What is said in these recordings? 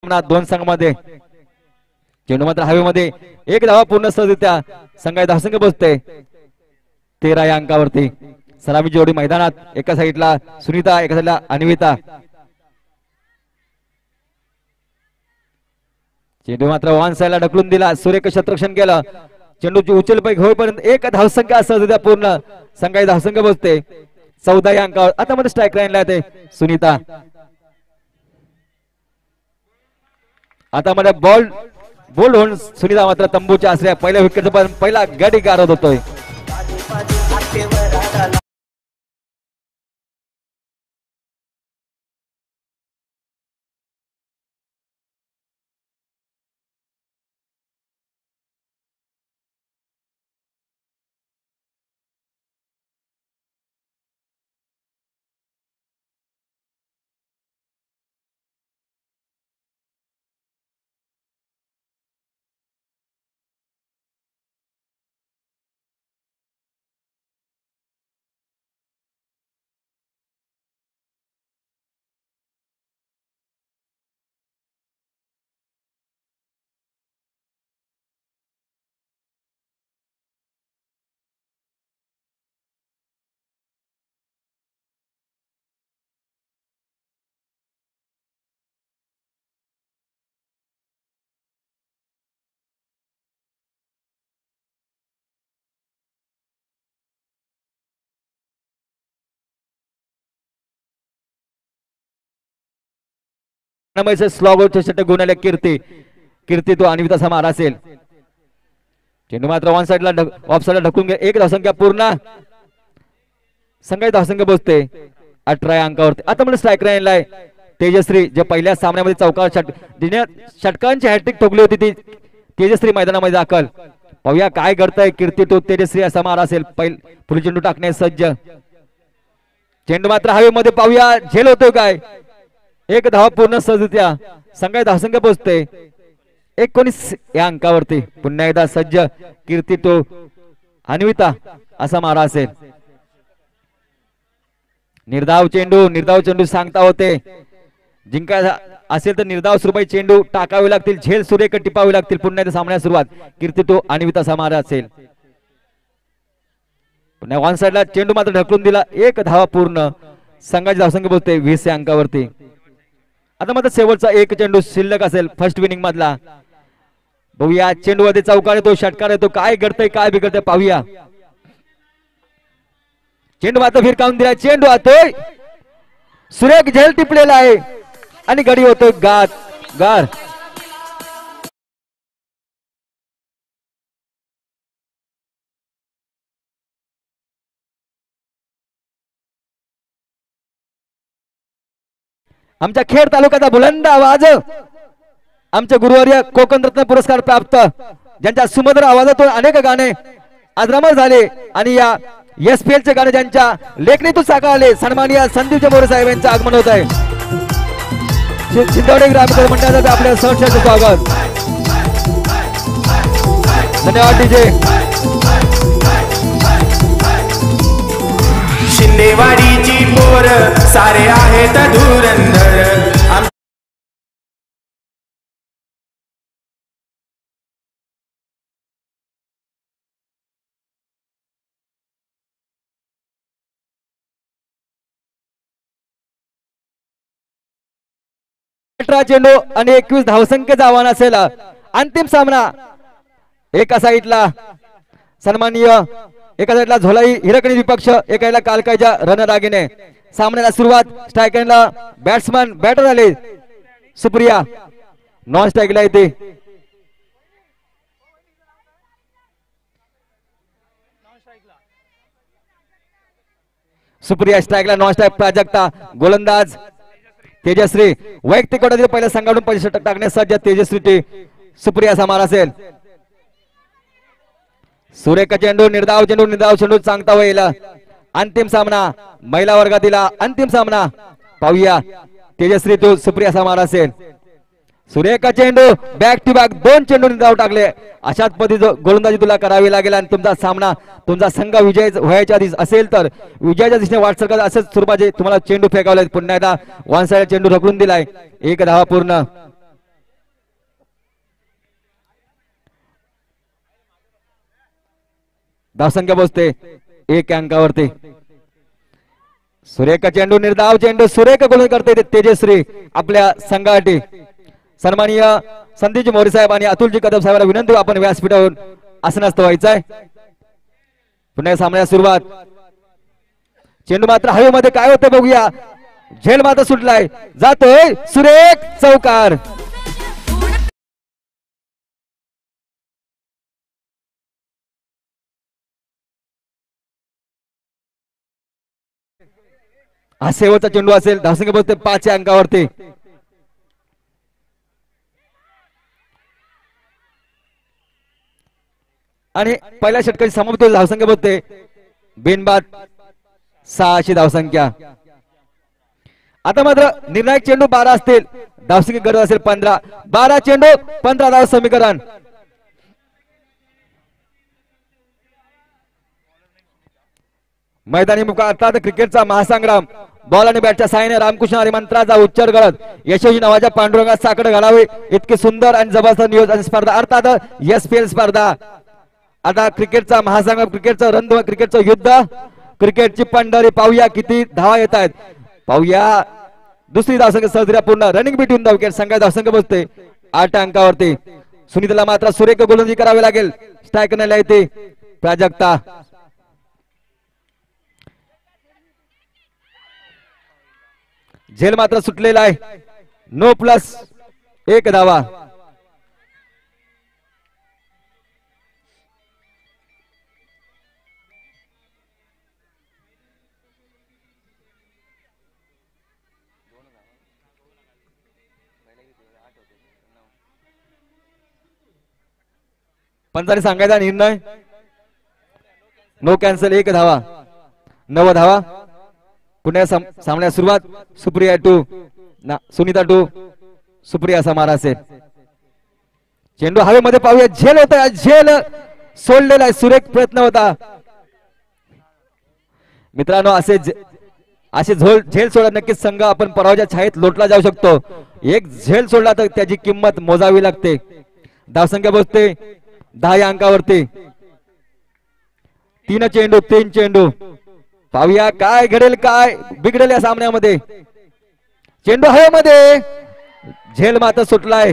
दोन संघामध्ये चेंडू मात्र हवेमध्ये एक धावा पूर्ण सहजरित्या संघाचे धावसंख्या पोहोचते 13 या अंकावरती। सलामी जोडी मैदानात, एका साईडला सुनीता, एका साईडला अन्विता। चेंडू मात्र वन साईडला ढकलून दिला, सुरेख क्षेत्ररक्षण केलं, चेंडूची उचलपैकी होईपर्यंत एक धावसंख्या सहजरित्या पूर्ण संघाची धावसंख्या पोहोचते 14 या अंकावर। आता मध्ये स्ट्राईक लाईनला येते सुनीता। आता मध्ये बॉल होऊन सुनीता मात्र तंबूच्या आसऱ्या पहिल्या विकेटचा पहिला गडी गारत होतोय। स्लॉगोचे षटक गुणाले कीर्ती तो अन्विता समार असेल। चेंडू मात्र वन साइडला ऑफ साइडला ढकलून घ्या, एक धावसंख्या पूर्ण संघाची धावसंख्या पोहोचते 18 या अंकावरती। आता म्हणजे स्ट्राईक लाईनला आहे तेजश्री, जे पहिल्या सामन्यामध्ये चौकार षटकांची हॅट्रिक ठोकली होती ती तेजश्री मैदानामध्ये दाखल। पाहूया काय घडतंय, कीर्ती तो तेजश्री असा मार असेल, पुढील चेंडू टाकण्यास सज्ज। चेंडू मात्र हवेमध्ये, पाहूया झेल होतोय काय, एक धावा पूर्ण सहजरित्या संघाची धावसंख्या पोहोचते 19 या अंकावरती। पुन्हा एकदा सज्ज कीर्ती तो अन्विता असा मारा असेल। निर्धाव चेंडू सांगता होते, जिंकायचा असेल तर निर्धाव स्वरूपाचे चेंडू टाकावे लागतील, झेल सुरेख टिपावी लागतील। पुन्हा एकदा सामन्याला सुरुवात, कीर्ती तो अन्विता असा मारा असेल। पुन्हा वन साइडला चेंडू मात्र ढकलून दिला, एक धावा पूर्ण संघाची धावसंख्या पोहोचते 20 या अंकावरती। आता मात्र शेवटचा एक चेंडू शिल्लक असेल फर्स्ट इनिंग मधला। बघूया चेंडू मध्ये चौकार येतो, षटकार येतो, काय घडतंय काय बिघडतंय पाहूया। चेंडू मात्र फिरकावून दिला, चेंडू आतोय, सुरेख झेल टिपलेला आहे आणि गडी होतोय गार। आमच्या खेड तालुक्याचा बुलंद आवाज, आमचे गुरुवर्य कोकण रत्न पुरस्कार प्राप्त, ज्यांच्या सुमधुर आवाजातून अनेक गाणे अजरामर झाले आणि या एसपीएल चे गाणे ज्यांच्या लेखणीतून साकारले, सन्माननीय संदीप मोरे साहेब यांचं आगमन होत आहे। शिंदोडे ग्रामपंचायत मंडळाचं आपल्या सहर्ष स्वागत, धन्यवाद डीजे। शिंदेवाडीची पोर सारे आहेत धुरंधर, चेंडू आणि 21 धावसंख्येचं आव्हान असेल। अंतिम सामना, एका साईडला सन्माननीय, एका साईडला झोलाई हिरकणी विपक्ष, एका साईडला कालकाईच्या रणरागिने। सामन्याला सुरुवात, स्ट्राईक लाईनला बॅट्समन बॅटर आले सुप्रिया, नॉन स्ट्राईकला येते सुप्रिया, स्ट्राईकला नॉन स्ट्राईक प्राजक्ता, गोलंदाज तेजश्री। वैयक्तिक गटातील पहिल्या संघाकडून 25 षटक टाकण्यास सज्ज तेजश्री सुप्रिया समार असेल। सुरेख चेंडू, निर्धाव चेंडू सांगता होईल। अंतिम सामना, महिला वर्गातील अंतिम सामना पाहूया, तेजश्री तो सुप्रिया समार असेल। सुरेख चेंडू, बॅक टू बॅक 2 चेंडू निर्धाव टाकले, अशाच पद्धतीने गोलंदाजी तुला करावी लागेल आणि तुमचा सामना, तुमचा संघ विजय व्हायच्या आधी असेल तर विजयाच्या दिशेने वाटचाल करत असेच स्वरूपाचे तुम्हाला चेंडू फेकावले। पुन्हा एकदा वन साइड चेंडू ढकलून दिलाय, एक धावा पूर्ण धावसंख्या पोहोचते 1 अंकावरती. सुरेख चेंडू, निर्धाव चेंडू, सुरेख गोलंदाजी करते तेजश्री आपल्या संघासाठी. सन्माननीय संदीपजी मोरे साहेब आणि अतुलजी कदम साहेबांना विनंती, आपण व्यासपीठावरून आसनस्थ व्हायचंय. पुन्हा सामन्याला सुरुवात. चेंडू मात्र हवेमध्ये, काय होतं बघूया. झेल मात्र सुटलाय, जातोय सुरेख चौकार. हा शेवटचा चेंडू असेल. धावसंख्या पोहोचते 5 अंकावरती. आणि पहिल्या षटकाची समाप्ती होईल. धावसंख्या पोहोचते बिनबाद 6 अशी धावसंख्या. आता मात्र निर्णायक चेंडू 12 असतील, धावसंख्या गरज असेल 15. 12 चेंडू 15 धाव समीकरण. मैदानी मुका अर्थात क्रिकेटचा महासंग्राम. बॉल आणि बॅटच्या साहाय्याने रामकृष्ण हरी मंत्राचा उच्चार करत यशस्वी नावाच्या पांडुरंगात साकडे घालावे इतके सुंदर आणि जबरदस्त नियोजन स्पर्धा, अर्थात एसपीएल स्पर्धा. आता क्रिकेटचा महासंग्राम, क्रिकेटचं रणधुम, क्रिकेटचं युद्ध, क्रिकेटची पंढरी. पाहूया किती धावा येत आहेत. पाहूया दुसरी धावसंख्या सहजरित्या पूर्ण. Running between the wicket. संघ धावसंख्या बसते 8 अंकावरती. सुनीताला मात्र सुरेख गोलंदाजी करावी लागेल. स्ट्राईक करण्याला येते प्राजक्ता. झेल मात्र सुटलेला आहे. नो प्लस 1 धावा. पंचाने सांगायचा निर्णय, नो कॅन्सल. 1 धावा, 9 धावा. पुन्हा सामन्याला सुरुवात. सुप्रिया 2, सुनीता 2, सुप्रिया असा मारा असेल. चेंडू हवेमध्ये, पाहूया. झेल होता, झेल सोडलेला आहे. सुरेख प्रयत्न होता मित्रांनो. असे झेल सोडा नक्कीच संघ आपण पराभवाच्या छायेत लोटला जाऊ शकतो. एक झेल सोडला तर त्याची किंमत मोजावी लागते. धावसंख्या पोहोचते 10 अंकावरती. 3 चेंडू, 3 चेंडू. पाहूया काय घडेल, काय बिघडेल या सामन्यामध्ये. चेंडू हवेमध्ये, झेल मात्र सुटलाय.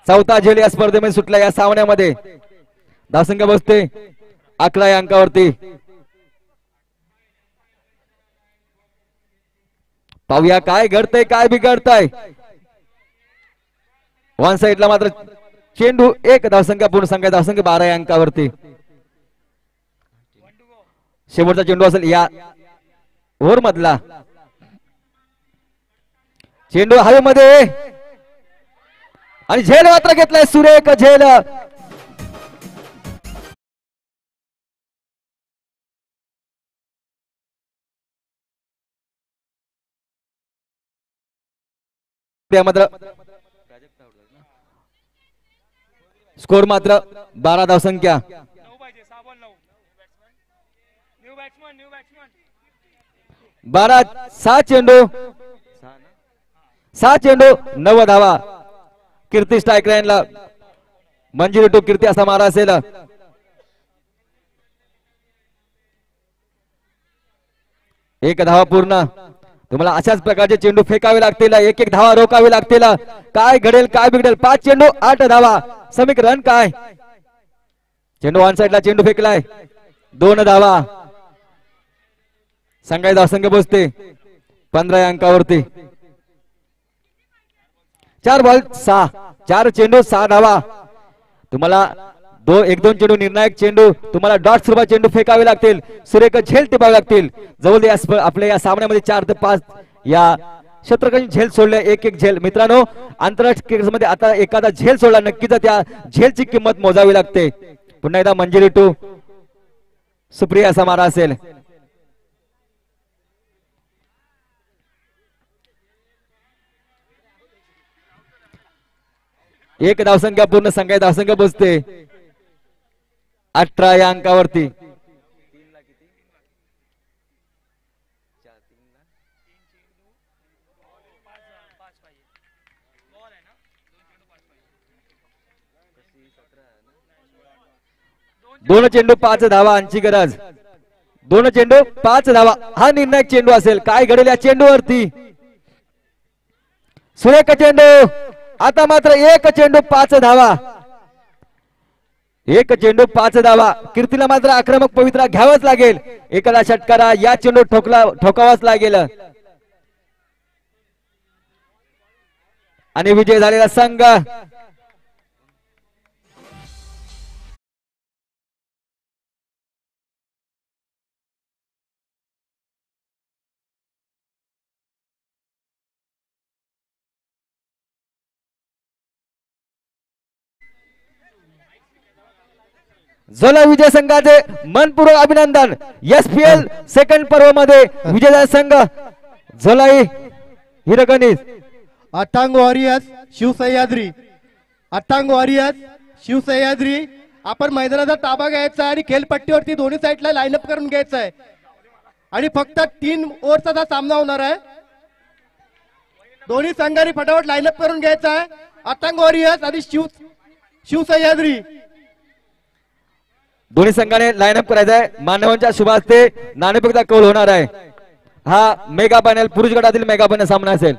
4था झेल या स्पर्धेमध्ये सुटला या सामन्यामध्ये. धावसंख्या बसते 11 या अंकावरती. पाहूया काय घडतंय, काय बिघडतंय. वन साइडला मात्र चेंडू 1 धावसंख्या पूर्ण. संख्या धावसंख्या 12 या अंकावरती. शेवटचा चेंडू असेल या ओव्हर मधला. चेंडू हवेमध्ये आणि झेल मात्र घेतलाय. सुरेख झेल. मात्र स्कोर मात्र 12 धावसंख्या. 12 6 चेंडू, 6 चेंडू 9 धावा. कीर्ती स्ट्राईक लाईनला. मंजिरी टू कीर्ती असा मारा असेल. एक धावा पूर्ण. तुम्हाला अशाच प्रकारचे चेंडू फेकावे लागतील. 1-1 धावा रोखावी लागतील. काय घडेल, काय बिघडेल. 5 चेंडू 8 धावा समीकरण. काय चेंडू वन साइडला चेंडू फेकलाय. 2 धावा. संघाची धावसंख्या पोहोचते 15 या अंकावरती. 4 बॉल 6, 4 चेंडू 6 धावा. तुम्हाला 1-2 चेंडू निर्णायक चेंडू, तुम्हाला डॉट स्वरूपात चेंडू फेकावे लागतील. सुरेख झेल टिपावे लागतील. जवळ आपल्या या सामन्यामध्ये 4 ते 5 या क्षेत्रकांनी झेल सोडले. 1-1 झेल. मित्रांनो, आंतरराष्ट्रीय क्रिकेटमध्ये आता एखादा झेल सोडला नक्कीच त्या झेलची किंमत मोजावी लागते. पुन्हा एकदा मंजिरी टू सुप्रिया असा मारा असेल. एक धावसंख्या पूर्ण. संघाची धावसंख्या पोहोचते 18 या अंकावरती. 2 चेंडू 5 धावा यांची गरज. 2 चेंडू 5 धावा हा निर्णायक चेंडू असेल. काय घडेल या चेंडूवरती. सुरेख चेंडू. आता मात्र 1 चेंडू 5 धावा. 1 चेंडू 5 धावा. कीर्तीला मात्र आक्रमक पवित्रा घ्यावाच लागेल. एखादा षटकारा या चेंडू ठोकावाच लागेल. आणि विजय झालेला संघ झोला विजय संघाचे मनपूर्वक अभिनंदन. एसपीएल सेकंड पर्व मध्ये विजय झाला संघ झोलाई हिरकणीस. अटांग वॉरियर्स शिवसह्याद्री. अटांग वॉरियर्स शिवसह्याद्री. आपण मैदानाचा ताबा घ्यायचा आणि खेळपट्टीवरती दोन्ही साईडला लाईनअप करून घ्यायचा आहे आणि फक्त 3 ओव्हरचा सामना होणार आहे. दोन्ही संघांनी फटाफट लाईनअप करून घ्यायचा आहे. अटांग वॉरियर्स आणि शिवसह्याद्री. दोन्ही संघाने लाईनअप करायचा आहे. मानवांच्या शुभास्ते नाणेफेकचा कौल होणार आहे. हा मेगा फायनल पुरुष गटातील मेगा फायनल सामना असेल.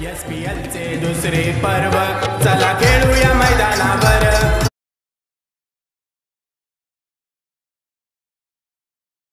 एसपीएल चे दुसरे पर्व चला खेळूया मैदानावर.